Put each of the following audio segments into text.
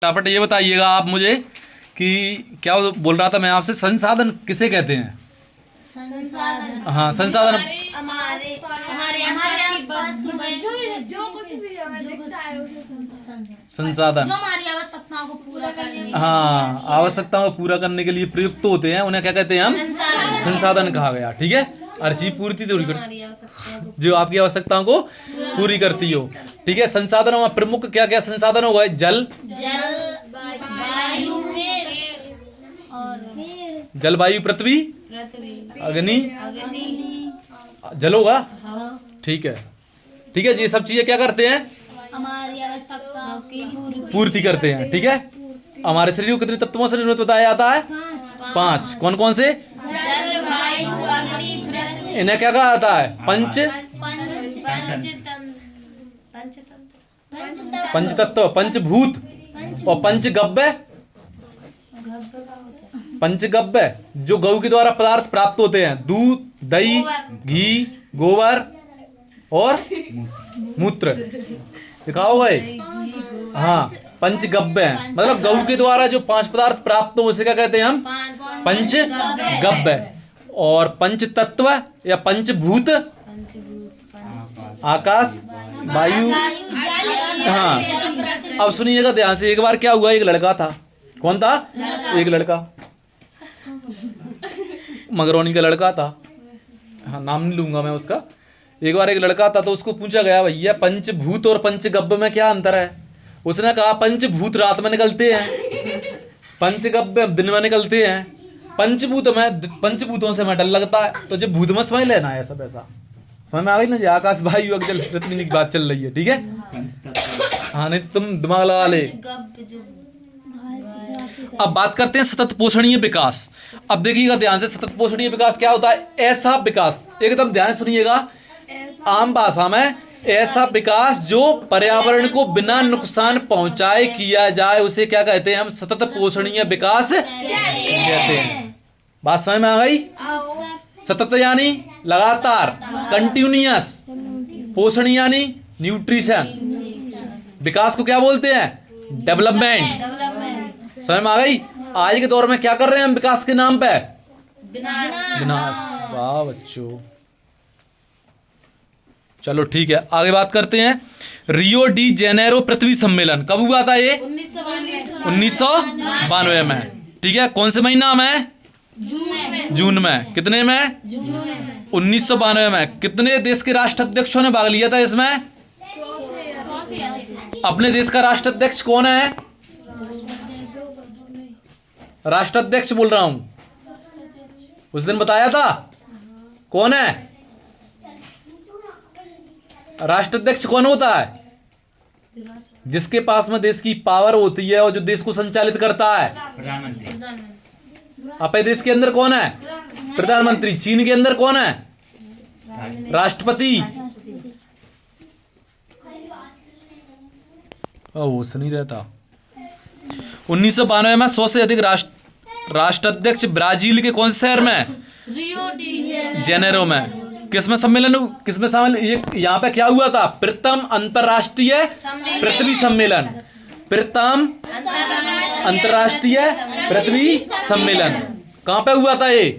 फटाफट ये बताइएगा आप मुझे कि क्या बोल रहा था मैं आपसे, संसाधन किसे कहते हैं? संसाधन। हाँ, संसाधन हमारे आसपास जो कुछ भी हमें दिखता है उसे संसाधन। जो हमारी आवश्यकताओं को पूरा करने के हाँ, आवश्यकताओं को पूरा करने के लिए प्रयुक्त होते हैं, उन्हें क्या कहते हैं? हम संसाधन कहा गया। ठीक है, अर्ची पूर्ति तो जो आपकी आवश्यकताओं को पूरी करती हो। ठीक है, संसाधनों में प्रमुख क्या क्या संसाधन हो गए? जल, वायु, जलवायु, पृथ्वी, अग्नि, जल होगा। ठीक है, ठीक है, ये सब चीजें क्या करते हैं? हमारी आवश्यकताओं की पूर्ति करते हैं। ठीक है, हमारे शरीर को कितने तत्वों से निर्मित बताया जाता है? 5। कौन कौन से? जल, वायु, अग्नि, पृथ्वी। इन्हें क्या कहा जाता है? पंचतत्व, पंचभूत और पंचगव्य। पंचगव्य जो गौ के द्वारा पदार्थ प्राप्त होते हैं, दूध, दही, घी, गोबर और मूत्र। लिखा होगा ये? हाँ, पंचगव्य है, मतलब गौ के द्वारा जो 5 पदार्थ प्राप्त हो उसे क्या कहते हैं हम? पंचगव्य। और पंचतत्व या पंचभूत, आकाश, वायु। हाँ, अब सुनिएगा ध्यान से। एक बार क्या हुआ, एक लड़का था। कौन था? एक लड़का, मगरौनी का लड़का था। हाँ, नाम नहीं लूंगा मैं उसका। एक बार एक लड़का था तो उसको पूछा गया, भैया पंचभूत और पंचगव्य में क्या अंतर है? उसने कहा पंचभूत रात में निकलते हैं, पंचगव्य दिन में निकलते हैं। पंचभूतों से मैं डर लगता है, तो जो भूत में समझ लेना है सब ऐसा। समझ में आ गई ना? जो आकाश, वायु, जल, पृथ्वी की बात चल रही है। ठीक है, हाँ, नहीं तुम दिमाग लगा ले। अब बात करते हैं सतत पोषणीय विकास। अब देखिएगा ध्यान से, सतत पोषणीय विकास क्या होता है? ऐसा विकास, एकदम ध्यान सुनिएगा, आम भाषा में ऐसा विकास जो पर्यावरण को बिना नुकसान पहुंचाए किया जाए उसे क्या कहते हैं? हम सतत पोषणीय विकास कहते हैं। बात समझ में आ गई? सतत यानी लगातार, कंटिन्यूअस। पोषण यानी न्यूट्रिशन। विकास को क्या बोलते हैं? डेवलपमेंट। समझ में आ गई? आज के दौर में क्या कर रहे हैं हम विकास के नाम पे? विनाश। वाह बच्चों, चलो ठीक है, आगे बात करते हैं। रियो डी जेनेरो पृथ्वी सम्मेलन कब हुआ था? ये 1992 में। ठीक है, कौन से महीना में? जून में। कितने में? 1992 में। कितने देश के राष्ट्राध्यक्षों ने भाग लिया था इसमें? अपने देश का राष्ट्राध्यक्ष कौन है? राष्ट्राध्यक्ष बोल रहा हूं, उस दिन बताया था। कौन है राष्ट्राध्यक्ष? कौन होता है? जिसके पास में देश की पावर होती है और जो देश को संचालित करता है। प्रधानमंत्री। अपने देश के अंदर कौन है? प्रधानमंत्री। चीन के अंदर कौन है? राष्ट्रपति। वो नहीं रहता। 1992 में 100 से अधिक राष्ट्राध्यक्ष ब्राजील के कौन से शहर में? रियो डी जेनेरो में। किसमें सम्मेलन? किसमें शामिल? ये यहाँ पे क्या हुआ था? प्रथम अंतरराष्ट्रीय पृथ्वी सम्मेलन। प्रथम अंतरराष्ट्रीय पृथ्वी सम्मेलन कहाँ पे हुआ था? ये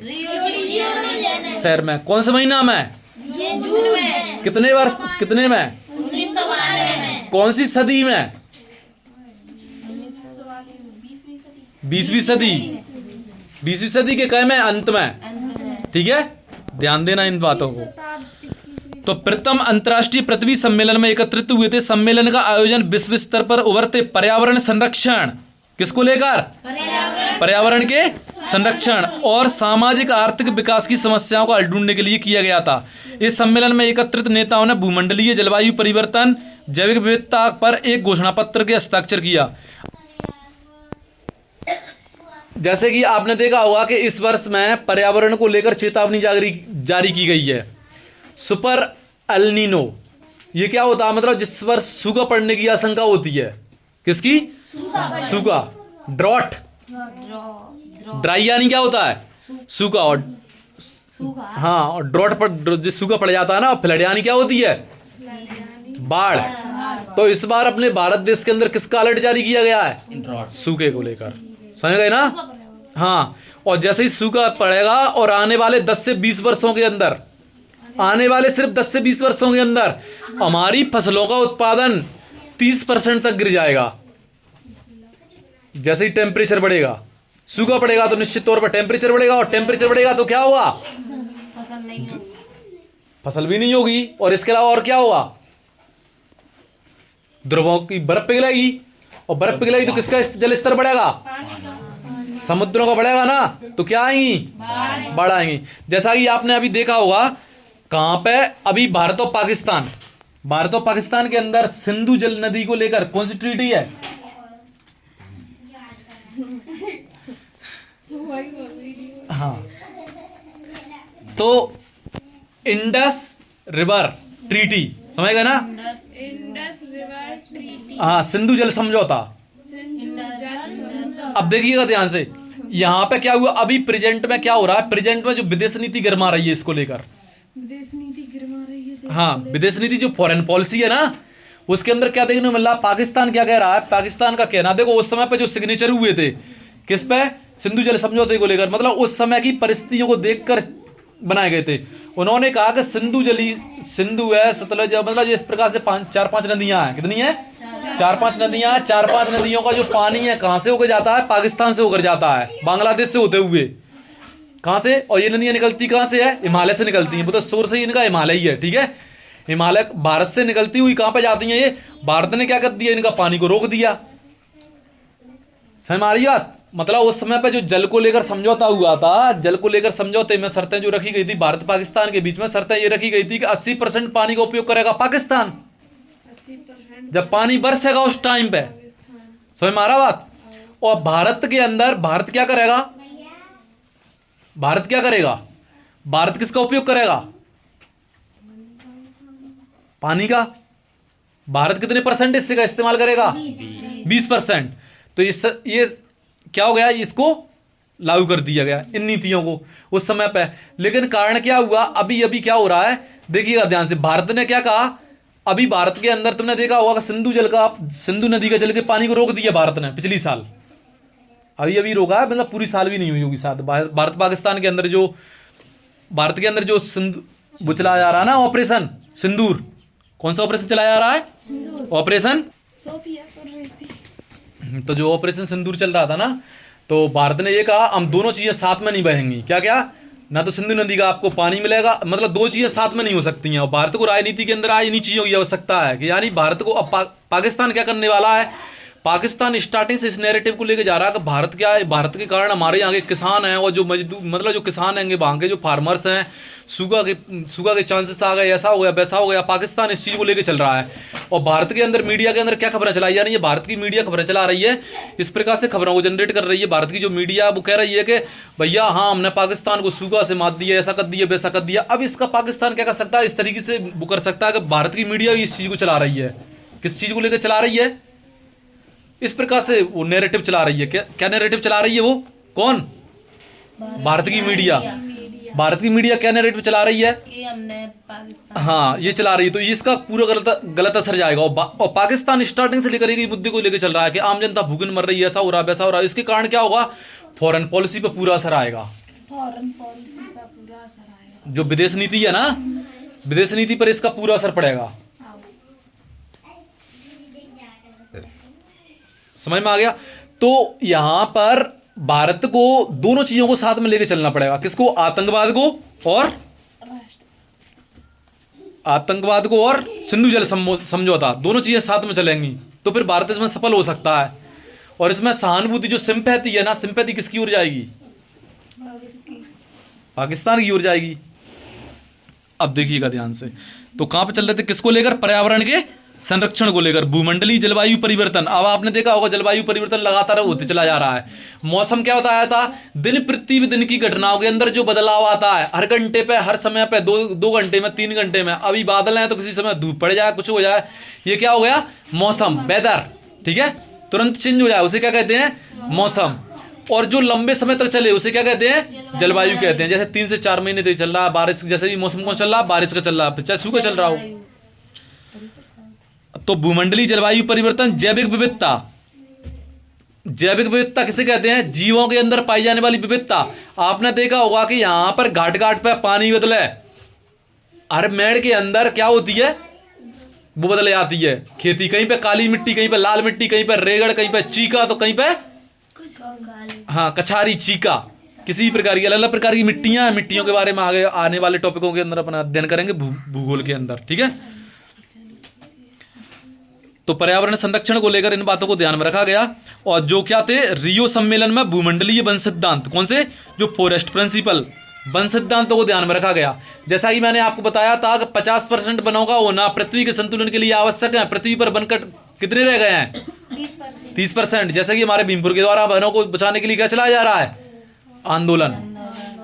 शहर में। कौन से महीना में? जून में। कितने वर्ष? कितने में? 1992 में। कौन सी सदी में? 20वीं सदी। 20वीं सदी के कई में? अंत में। ठीक है, ध्यान देना इन बातों को। तो प्रथम अंतरराष्ट्रीय पृथ्वी सम्मेलन में एकत्रित हुए थे। सम्मेलन का आयोजन विश्व स्तर पर उभरते पर्यावरण संरक्षण, किसको लेकर? पर्यावरण के संरक्षण और सामाजिक आर्थिक विकास की समस्याओं को हल ढूंढने के लिए किया गया था। इस सम्मेलन में एकत्रित नेताओं ने भूमंडलीय जलवायु परिवर्तन, जैविक विविधता पर एक घोषणा पत्र के हस्ताक्षर किया। जैसे कि आपने देखा होगा कि इस वर्ष में पर्यावरण को लेकर चेतावनी जारी की गई है। सुपर एल नीनो, ये क्या होता है? मतलब जिस वर्ष सूखा पड़ने की आशंका होती है। किसकी? सूखा। ड्रॉट, ड्राई यानी क्या होता है? सूखा। और हाँ, और ड्रॉट पर जो सूखा पड़ जाता है ना, फ्लड यानी क्या होती है? बाढ़। तो इस बार अपने भारत देश के अंदर किसका अलर्ट जारी किया गया है? सूखे को लेकर, समझ गए ना? हाँ, और जैसे ही सूखा पड़ेगा और आने वाले 10 से 20 वर्षों के अंदर, आने वाले सिर्फ 10 से 20 वर्षों के अंदर हमारी फसलों का उत्पादन 30% तक गिर जाएगा। जैसे ही टेम्परेचर बढ़ेगा, सूखा पड़ेगा तो निश्चित तौर पर टेम्परेचर बढ़ेगा, और टेम्परेचर बढ़ेगा तो क्या होगा? फसल नहीं होगी, फसल भी नहीं होगी। और इसके अलावा और क्या होगा? ध्रुवों की बर्फ पिघलेगी, और बर्फ पिघलेगी तो किसका जल स्तर बढ़ेगा? समुद्रों का बढ़ेगा ना, तो क्या आएंगी? बाढ़ आएंगी। जैसा कि आपने अभी देखा होगा, कहां पे अभी भारत और पाकिस्तान के अंदर सिंधु जल नदी को लेकर कौन सी ट्रीटी है? हाँ, तो इंडस रिवर ट्रीटी, समझ गए ना? इंडस रिवर ट्रीटी, हाँ, सिंधु जल समझौता। अब देखिएगा ध्यान से, यहां पे क्या हुआ? अभी प्रेजेंट में क्या हो रहा है? प्रेजेंट में जो विदेश नीति गरमा रही है इसको लेकर, विदेश नीति गिरमा रही है। हाँ, विदेश नीति जो फॉरेन पॉलिसी है ना, उसके अंदर क्या देखने को मिल रहा है? पाकिस्तान क्या कह रहा है? पाकिस्तान का कहना, देखो उस समय पे जो सिग्नेचर हुए थे किस पे? सिंधु जल समझौते को लेकर, मतलब उस समय की परिस्थितियों को देखकर बनाए गए थे। उन्होंने कहा कि सिंधु है, सतलज, मतलब इस प्रकार से 4-5 नदियां हैं। कितनी है? 4-5 नदियां हैं। 4-5 नदियों का जो पानी है कहां से होकर जाता है? पाकिस्तान से होकर जाता है, बांग्लादेश से होते हुए। कहां से? और ये नदियां निकलती कहां से है? हिमालय से निकलती हैं। मतलब सोर्स ही इनका हिमालय ही है, ठीक है? हिमालय भारत से निकलती हुई कहां पे जाती हैं ये? भारत ने क्या कर दिया? इनका पानी को रोक दिया। समझ में आ रही बात? मतलब उस समय पे जो जल को लेकर समझौता हुआ था, जल को लेकर समझौते में शर्तें जो रखी गई थी भारत पाकिस्तान के बीच में, शर्तें ये रखी गई थी कि 80% पानी का उपयोग करेगा पाकिस्तान 80% जब पानी बरसेगा उस टाइम पे। समझ में आ रहा बात? और भारत के अंदर भारत क्या करेगा? भारत क्या करेगा? भारत किसका उपयोग करेगा? पानी का। भारत कितने परसेंट इससे का इस्तेमाल करेगा? 20%। तो ये क्या हो गया? इसको लागू कर दिया गया इन नीतियों को उस समय पे। लेकिन कारण क्या हुआ? अभी अभी क्या हो रहा है देखिएगा ध्यान से। भारत ने क्या कहा? अभी भारत के अंदर तुमने देखा होगा कि सिंधु नदी का जल के पानी को रोक दिया भारत ने पिछली साल। अभी अभी रोका है, मतलब पूरी साल भी नहीं हुई होगी शायद। भारत पाकिस्तान के अंदर जो भारत के अंदर जो वो चलाया जा रहा है ना ऑपरेशन सिंदूर। कौन सा ऑपरेशन चलाया जा रहा है? ऑपरेशन सोफिया कुरैशी। तो जो ऑपरेशन सिंदूर चल रहा था ना, तो भारत ने ये कहा हम दोनों चीजें साथ में नहीं बहेंगी। क्या क्या? ना तो सिंधु नदी का आपको पानी मिलेगा, मतलब दो चीजें साथ में नहीं हो सकती हैं। और भारत को राजनीति के अंदर आज इन्हीं चीजों की आवश्यकता है कि यानी भारत को अब पाकिस्तान क्या करने वाला है? पाकिस्तान स्टार्टिंग से इस नैरेटिव को लेके जा रहा है कि भारत क्या है, भारत के कारण हमारे यहाँ के किसान हैं और जो मजदूर, मतलब जो किसान हैं वहाँ के जो फार्मर्स हैं, सूखा के चांसेस आ गए, ऐसा हो गया वैसा हो गया। पाकिस्तान इस चीज़ को लेके चल रहा है। और भारत के अंदर मीडिया के अंदर क्या खबरें चलाई जा रही है? भारत की मीडिया खबरें चला रही है, इस प्रकार से खबरों को जनरेट कर रही है। भारत की जो मीडिया वो कह रही है कि भैया हाँ हमने पाकिस्तान को सूखा से मात दिया, ऐसा कर दिया वैसा कर दिया। अब इसका पाकिस्तान क्या कर सकता है? इस तरीके से वो कर सकता है कि भारत की मीडिया भी इस चीज़ को चला रही है। किस चीज़ को लेकर चला रही है? इस प्रकार से वो नैरेटिव चला रही है। क्या नैरेटिव चला रही है? वो कौन? भारत की मीडिया। भारत की मीडिया क्या नैरेटिव चला रही है? कि हमने पाकिस्तान, हाँ ये चला रही है। तो इसका पूरा गलत असर जाएगा। और पाकिस्तान स्टार्टिंग से लेकर एक मुद्दे को लेकर चल रहा है कि आम जनता भूखन मर रही है, ऐसा हो रहा है वैसा हो रहा है। इसके कारण क्या होगा? फॉरेन पॉलिसी पे पूरा असर आएगा। फॉरेन पॉलिसी पर पूरा असर आएगा। जो विदेश नीति है ना, विदेश नीति पर इसका पूरा असर पड़ेगा। समझ में आ गया? तो यहां पर भारत को दोनों चीजों को साथ में लेके चलना पड़ेगा। किसको? आतंकवाद को और सिंधु जल समझौता, दोनों चीजें साथ में चलेंगी तो फिर भारत इसमें सफल हो सकता है। और इसमें सहानुभूति जो सिंपैथी है ना, सिंपैथी किसकी ओर जाएगी? पाकिस्तान की ओर जाएगी। अब देखिएगा ध्यान से, तो कहां पे चल रहे थे? किसको लेकर? पर्यावरण के संरक्षण को लेकर, भूमंडलीय जलवायु परिवर्तन। अब आपने देखा होगा जलवायु परिवर्तन लगातार होते चला जा रहा है। मौसम क्या बताया था? दिन प्रतिदिन की घटनाओं के अंदर जो बदलाव आता है, हर घंटे पे, हर समय पे, 2 घंटे में, 3 घंटे में। अभी बादल हैं तो किसी समय धूप पड़ जाए, कुछ हो जाए, ये क्या हो गया? मौसम, वेदर, ठीक है? तुरंत चेंज हो जाए, उसे क्या कहते हैं? मौसम। और जो लंबे समय तक चले उसे क्या कहते हैं? जलवायु कहते हैं। जैसे 3 से 4 महीने तक चल रहा है बारिश, जैसे भी मौसम कौन चल रहा है? बारिश का चल रहा है, चाहे सूखा चल रहा हो। तो भूमंडलीय जलवायु परिवर्तन, जैविक विविधता। जैविक विविधता किसे कहते हैं? जीवों के अंदर पाई जाने वाली विविधता। आपने देखा होगा कि यहां पर घाट घाट पे पानी बदले, हर मेड़ के अंदर क्या होती है, वो बदल जाती है खेती। कहीं पे काली मिट्टी, कहीं पे लाल मिट्टी, कहीं पे रेगड़, कहीं पे चीका, तो कहीं पे हाँ कछारी, चीका। किसी प्रकार की अलग अलग प्रकार की मिट्टियां हैं। मिट्टियों के बारे में आगे आने वाले टॉपिकों के अंदर अपना अध्ययन करेंगे भूगोल के अंदर, ठीक है। तो पर्यावरण संरक्षण को लेकर इन बातों को ध्यान में रखा गया। और जो क्या थे, रियो सम्मेलन में भूमंडलीय वन सिद्धांत, कौन से, जो फॉरेस्ट प्रिंसिपल, वन सिद्धांतों को ध्यान में रखा गया। जैसा कि मैंने आपको बताया था कि 50% वनों का होना पृथ्वी के संतुलन के लिए आवश्यक है। पृथ्वी पर वन कट कितने रह गए हैं? 30%। जैसे कि हमारे भीमपुर के द्वारा वनों को बचाने के लिए क्या चलाया जा रहा है? आंदोलन,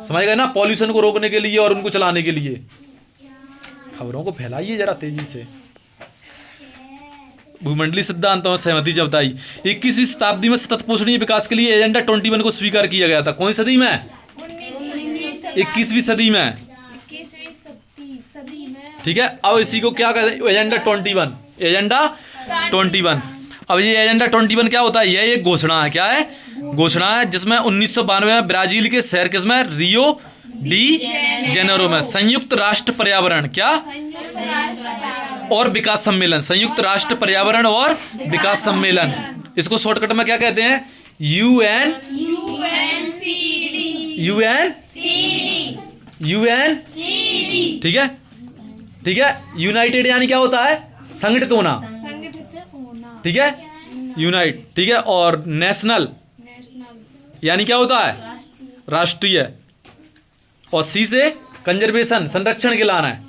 समझ गए ना, पॉल्यूशन को रोकने के लिए और उनको चलाने के लिए। खबरों को फैलाइए जरा तेजी से। भूमंडलीय सिद्धांतों में सहमति जताई। 21वीं शताब्दी में सतत पोषणीय विकास के लिए एजेंडा 21 को स्वीकार किया गया था। कौन सी सदी में? 21वीं सदी में, 21वीं सदी में। ठीक है। अब इसी को क्या कहते हैं? Agenda 21, agenda 21। अब ये एजेंडा 21 क्या होता है? ये एक घोषणा है। क्या है? घोषणा है, जिसमें 1992 में ब्राजील के शहर किसमें, रियो डी जेनेरो में संयुक्त राष्ट्र पर्यावरण क्या और विकास सम्मेलन, संयुक्त राष्ट्र पर्यावरण और विकास सम्मेलन, इसको शॉर्टकट में क्या कहते हैं? यूएन, ठीक है, ठीक है। यूनाइटेड यानी क्या होता है? संगठित होना, ठीक है, यूनाइट, ठीक है। और नेशनल यानी क्या होता है? राष्ट्रीय। और सी से कंजर्वेशन, संरक्षण के लाना है,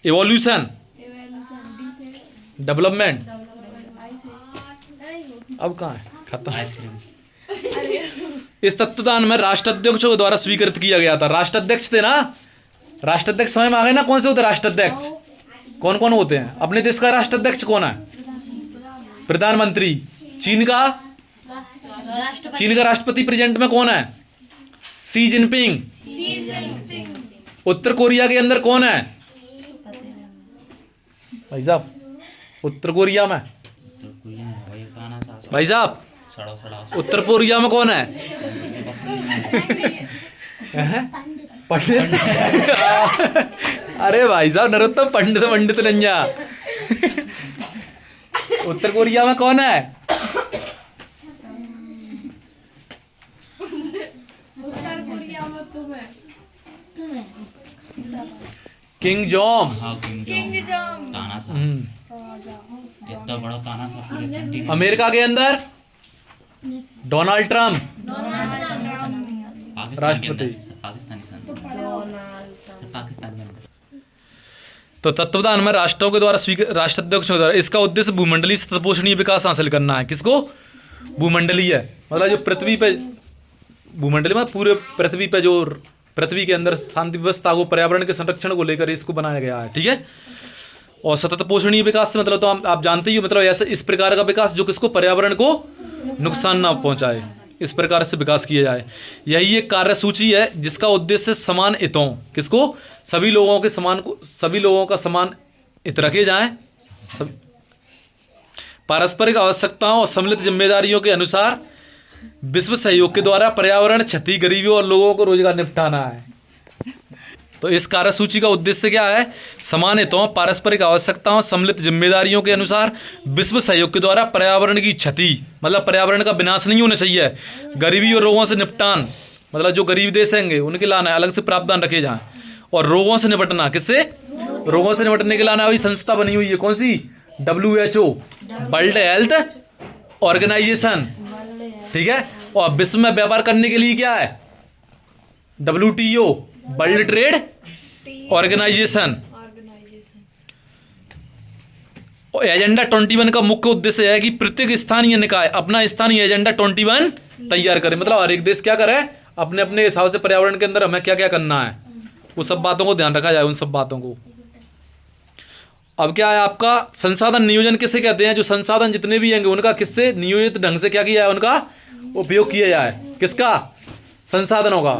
एवोल्यूशन, डेवलपमेंट। अब कहाँ है? खत्म। इस तत्वदान में राष्ट्राध्यक्षों के द्वारा स्वीकृत किया गया था। राष्ट्राध्यक्ष थे ना, राष्ट्राध्यक्ष समझ में आ गए ना कौन से होते हैं राष्ट्राध्यक्ष? कौन कौन होते हैं? अपने देश का राष्ट्राध्यक्ष कौन है? प्रधानमंत्री। चीन का राष्ट्रपति प्रेजेंट में कौन है? Xi Jinping. उत्तर कोरिया के अंदर कौन है भाई साहब? उत्तर कोरिया में भाई साहब, उत्तर कोरिया में कौन है? पंडित। अरे भाई साहब, नरोत्तम पंडित, पंडित नंजा। उत्तर कोरिया में कौन है? उत्तर कोरिया में तुम्हें किंग जोंग। King Jong. जितना बड़ा तानाशाह पूरे कंट्री में। अमेरिका के अंदर डोनाल्ड ट्रंप राष्ट्रपति। पाकिस्तान के अंदर। तो तत्वदान में राष्ट्रों के द्वारा राष्ट्राध्यक्षों के द्वारा इसका उद्देश्य भूमंडलीय सतपोषणीय विकास हासिल करना है। किसको? भूमंडलीय, मतलब जो पृथ्वी पे, भूमंडलीय में पूरे पृथ्वी पे, जो पृथ्वी के अंदर शांति व्यवस्था को, पर्यावरण के संरक्षण को लेकर इसको बनाया गया है, ठीक है। और सतत पोषणीय विकास से मतलब तो आप जानते ही हो, मतलब ऐसे इस प्रकार का विकास जो किसको, पर्यावरण को नुकसान ना पहुंचाए, इस प्रकार से विकास किया जाए। यही एक कार्यसूची है जिसका उद्देश्य समान हितों, किसको? सभी लोगों के समान को, सभी लोगों का समान हित रखे जाएं, पारस्परिक आवश्यकताओं और सम्मिलित जिम्मेदारियों के अनुसार विश्व सहयोग के द्वारा पर्यावरण क्षति, गरीबी और लोगों को रोजगार निपटाना है। तो इस कार्यसूची का उद्देश्य क्या है? समान हितों, पारस्परिक आवश्यकताओं, सम्मिलित जिम्मेदारियों के अनुसार विश्व सहयोग के द्वारा पर्यावरण की क्षति, मतलब पर्यावरण का विनाश नहीं होना चाहिए, गरीबी और रोगों से निपटान, मतलब जो गरीब देश हैं उनके लाना अलग से प्रावधान रखे जाएं, और रोगों से निपटना, किससे? रोगों से निपटने के लाना अभी संस्था बनी हुई है, कौन सी? WHO, वर्ल्ड हेल्थ ऑर्गेनाइजेशन, ठीक है। और विश्व में व्यापार करने के लिए क्या है? WTO, world trade organisation. और एजेंडा 21 का मुख्य उद्देश्य है कि प्रत्येक स्थानीय निकाय अपना स्थानीय एजेंडा 21 तैयार करे, मतलब हर एक देश क्या करे, अपने अपने हिसाब से पर्यावरण के अंदर हमें क्या क्या करना है, वो सब बातों को ध्यान रखा जाए, उन सब बातों को। अब क्या है आपका संसाधन नियोजन किसे कहते हैं? जो संसाधन जितने भी हैं उनका किससे नियोजित ढंग से क्या किया है, उनका उपयोग किया जाए। किसका? संसाधनों का।